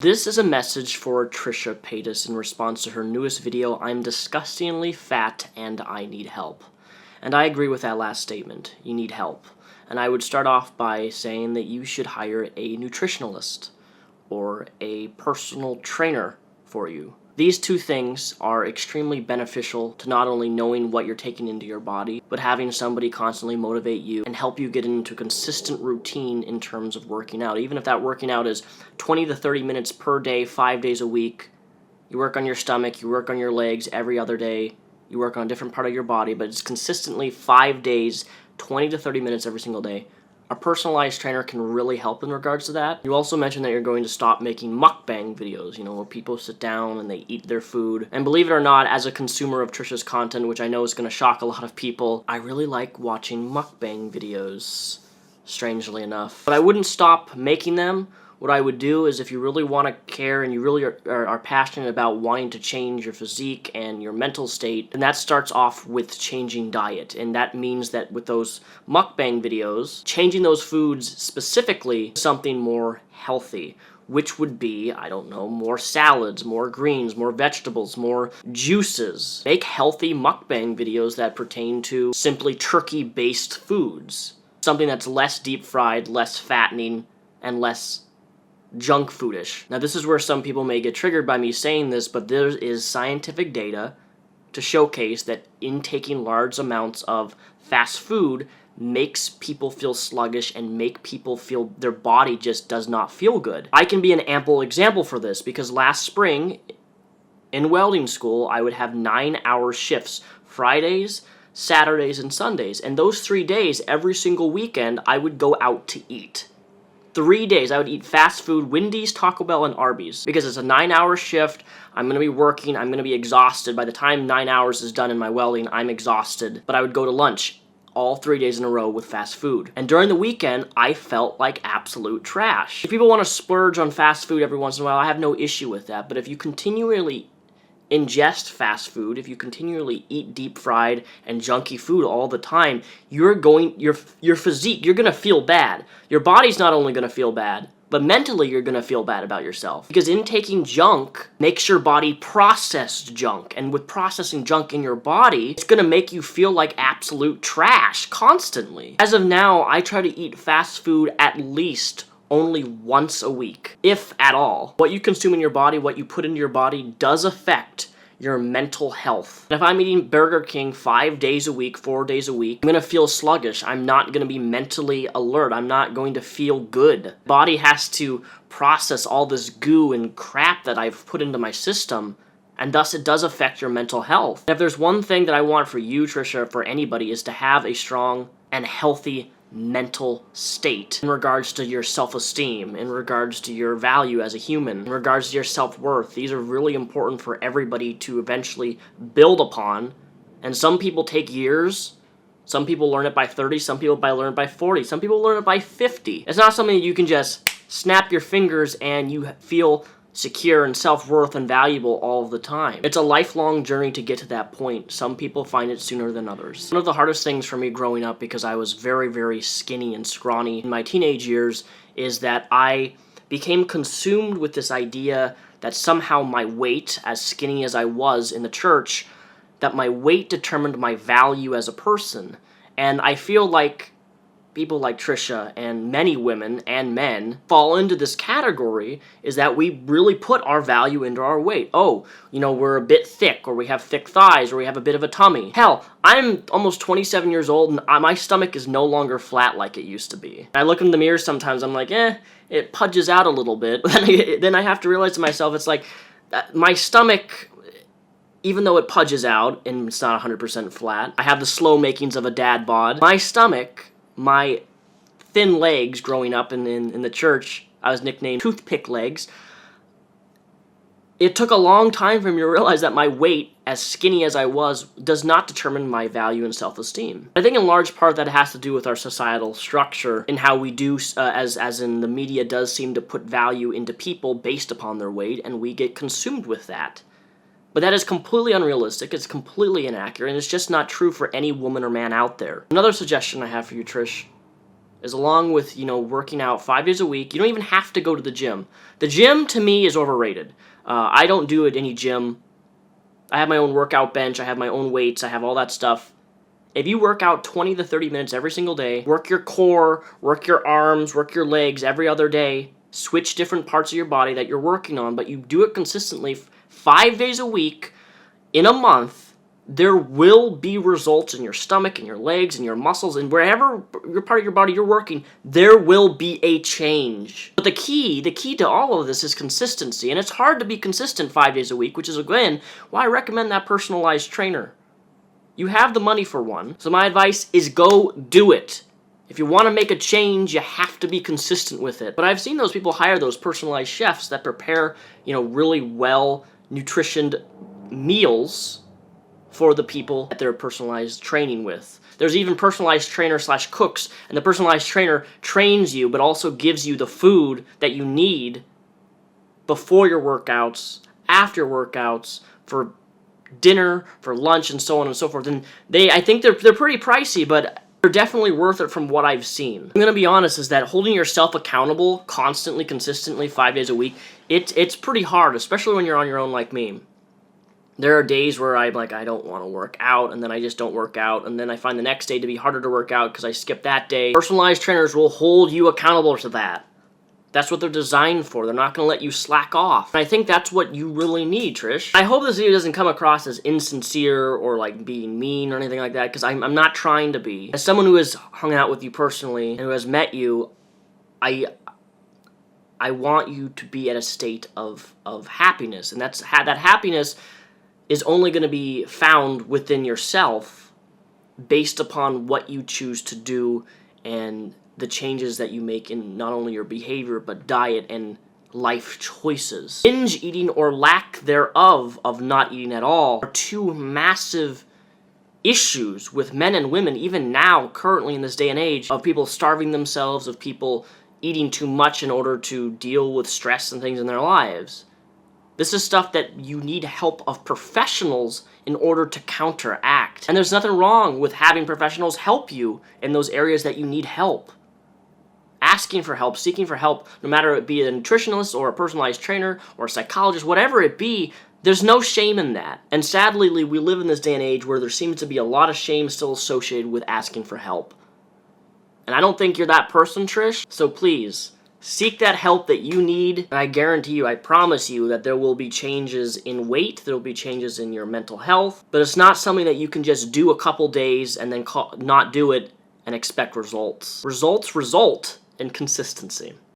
This is a message for Trisha Paytas in response to her newest video, I'm disgustingly fat and I need help. And I agree with that last statement. You need help. And I would start off by saying that you should hire a nutritionalist or a personal trainer for you. These two things are extremely beneficial to not only knowing what you're taking into your body, but having somebody constantly motivate you and help you get into a consistent routine in terms of working out. Even if that working out is 20 to 30 minutes per day, 5 days a week, you work on your stomach, you work on your legs every other day, you work on a different part of your body, but it's consistently 5 days, 20 to 30 minutes every single day. A personalized trainer can really help in regards to that. You also mentioned that you're going to stop making mukbang videos, where people sit down and they eat their food. And believe it or not, as a consumer of Trisha's content, which I know is going to shock a lot of people, I really like watching mukbang videos, strangely enough. But I wouldn't stop making them. What I would do is if you really want to care and you really are passionate about wanting to change your physique and your mental state, then that starts off with changing diet. And that means that with those mukbang videos, changing those foods specifically to something more healthy, which would be, I don't know, more salads, more greens, more vegetables, more juices. Make healthy mukbang videos that pertain to simply turkey-based foods. Something that's less deep fried, less fattening, and less junk foodish. Now this is where some people may get triggered by me saying this, but there is scientific data to showcase that intaking large amounts of fast food makes people feel sluggish and make people feel their body just does not feel good. I can be an ample example for this because last spring in welding school I would have 9-hour shifts, Fridays, Saturdays, and Sundays, and those 3 days every single weekend I would go out to eat. 3 days I would eat fast food, Wendy's, Taco Bell, and Arby's. Because it's a 9-hour shift, I'm going to be working, I'm going to be exhausted. By the time 9 hours is done in my welding, I'm exhausted. But I would go to lunch all 3 days in a row with fast food. And during the weekend, I felt like absolute trash. If people want to splurge on fast food every once in a while, I have no issue with that. But if you continually ingest fast food, if you continually eat deep fried and junky food all the time, your physique, you're gonna feel bad. Your body's not only gonna feel bad, but mentally you're gonna feel bad about yourself. Because intaking junk makes your body process junk, and with processing junk in your body, it's gonna make you feel like absolute trash constantly. As of now, I try to eat fast food at least only once a week, if at all. What you consume in your body, what you put into your body, does affect your mental health. And if I'm eating Burger King 5 days a week, 4 days a week, I'm gonna feel sluggish. I'm not gonna be mentally alert. I'm not going to feel good. Body has to process all this goo and crap that I've put into my system, and thus it does affect your mental health. And if there's one thing that I want for you, Trisha, for anybody, is to have a strong and healthy mental state in regards to your self-esteem, in regards to your value as a human, in regards to your self-worth. These are really important for everybody to eventually build upon, and some people take years. Some people learn it by 30, some people learn it by 40, some people learn it by 50. It's not something that you can just snap your fingers and you feel secure and self-worth and valuable all of the time. It's a lifelong journey to get to that point. Some people find it sooner than others. One of the hardest things for me growing up, because I was very, very skinny and scrawny in my teenage years, is that I became consumed with this idea that somehow my weight, as skinny as I was in the church, that my weight determined my value as a person. And I feel like people like Trisha and many women and men fall into this category, is that we really put our value into our weight. Oh, we're a bit thick, or we have thick thighs, or we have a bit of a tummy. Hell, I'm almost 27 years old and my stomach is no longer flat like it used to be. I look in the mirror sometimes, I'm like, it pudges out a little bit. Then I have to realize to myself, it's like, my stomach, even though it pudges out and it's not 100% flat, I have the slow makings of a dad bod. My stomach, my thin legs growing up in the church, I was nicknamed toothpick legs. It took a long time for me to realize that my weight, as skinny as I was, does not determine my value and self-esteem. I think in large part that has to do with our societal structure and how we do, as in the media does seem to put value into people based upon their weight, and we get consumed with that. But that is completely unrealistic, it's completely inaccurate, and it's just not true for any woman or man out there. Another suggestion I have for you, Trish, is along with, working out 5 days a week. You don't even have to go to the gym. The gym, to me, is overrated. I don't do any gym. I have my own workout bench. I have my own weights. I have all that stuff. If you work out 20 to 30 minutes every single day, work your core, work your arms, work your legs every other day, switch different parts of your body that you're working on, but you do it consistently 5 days a week in a month, there will be results in your stomach and your legs and your muscles and wherever your part of your body you're working, there will be a change. But the key to all of this is consistency, and it's hard to be consistent 5 days a week, which is, again, why I recommend that personalized trainer. You have the money for one, so my advice is go do it. If you want to make a change, you have to be consistent with it. But I've seen those people hire those personalized chefs that prepare, really well nutritioned meals for the people that they're personalized training with. There's even personalized trainer/cooks, and the personalized trainer trains you, but also gives you the food that you need before your workouts, after workouts, for dinner, for lunch, and so on and so forth. And I think they're pretty pricey, but they're definitely worth it from what I've seen. I'm gonna be honest, is that holding yourself accountable constantly, consistently, 5 days a week, it's pretty hard, especially when you're on your own like me. There are days where I'm like, I don't want to work out, and then I just don't work out, and then I find the next day to be harder to work out because I skipped that day. Personalized trainers will hold you accountable to that. That's what they're designed for. They're not going to let you slack off. And I think that's what you really need, Trish. I hope this video doesn't come across as insincere or like being mean or anything like that, because I'm not trying to be. As someone who has hung out with you personally and who has met you, I want you to be at a state of happiness, and that happiness is only going to be found within yourself based upon what you choose to do and the changes that you make in not only your behavior, but diet and life choices. Binge eating or lack thereof of not eating at all are two massive issues with men and women, even now, currently in this day and age, of people starving themselves, of people eating too much in order to deal with stress and things in their lives. This is stuff that you need help of professionals in order to counteract. And there's nothing wrong with having professionals help you in those areas that you need help. Asking for help, seeking for help, no matter it be a nutritionist or a personalized trainer or a psychologist, whatever it be, there's no shame in that. And sadly, we live in this day and age where there seems to be a lot of shame still associated with asking for help. And I don't think you're that person, Trish, so please, seek that help that you need, and I guarantee you, I promise you, that there will be changes in weight, there will be changes in your mental health, but it's not something that you can just do a couple days and then not do it and expect results. Results result in consistency.